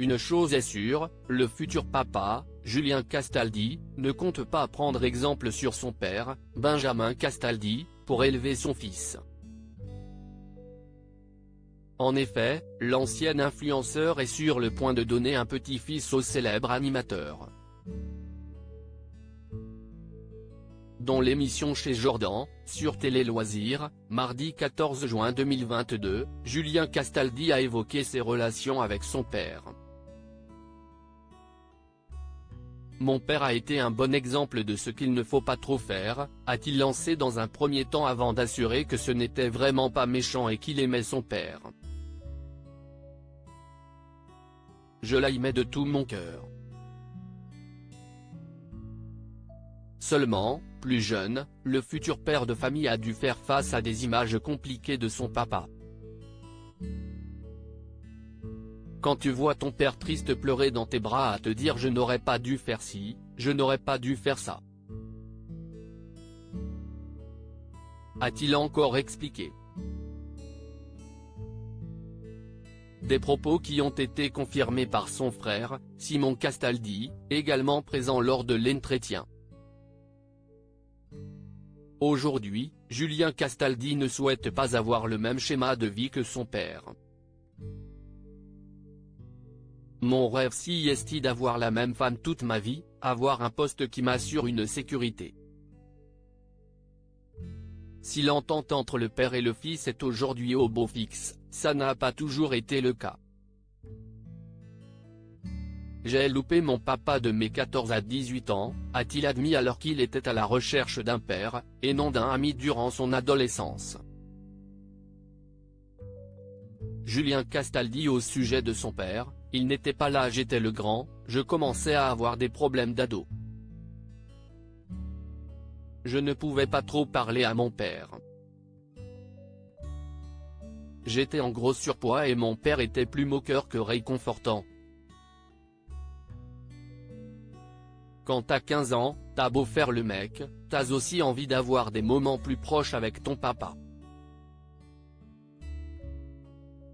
Une chose est sûre, le futur papa, Julien Castaldi, ne compte pas prendre exemple sur son père, Benjamin Castaldi, pour élever son fils. En effet, l'ancien influenceur est sur le point de donner un petit-fils au célèbre animateur. Dans l'émission Chez Jordan, sur Télé Loisirs, mardi 14 juin 2022, Julien Castaldi a évoqué ses relations avec son père. Mon père a été un bon exemple de ce qu'il ne faut pas trop faire, a-t-il lancé dans un premier temps avant d'assurer que ce n'était vraiment pas méchant et qu'il aimait son père. Je l'aimais de tout mon cœur. Seulement, plus jeune, le futur père de famille a dû faire face à des images compliquées de son papa. Quand tu vois ton père triste pleurer dans tes bras à te dire « je n'aurais pas dû faire ci, je n'aurais pas dû faire ça », a-t-il encore expliqué. Des propos qui ont été confirmés par son frère, Simon Castaldi, également présent lors de l'entretien. Aujourd'hui, Julien Castaldi ne souhaite pas avoir le même schéma de vie que son père. Mon rêve est d'avoir la même femme toute ma vie, avoir un poste qui m'assure une sécurité. Si l'entente entre le père et le fils est aujourd'hui au beau fixe, ça n'a pas toujours été le cas. J'ai loupé mon papa de mes 14 à 18 ans, a-t-il admis alors qu'il était à la recherche d'un père, et non d'un ami durant son adolescence. Julien Castaldi au sujet de son père: il n'était pas là, j'étais le grand, je commençais à avoir des problèmes d'ado. Je ne pouvais pas trop parler à mon père. J'étais en gros surpoids et mon père était plus moqueur que réconfortant. Quand t'as 15 ans, t'as beau faire le mec, t'as aussi envie d'avoir des moments plus proches avec ton papa.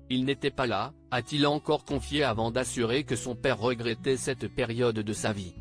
Il n'était pas là, a-t-il encore confié avant d'assurer que son père regrettait cette période de sa vie.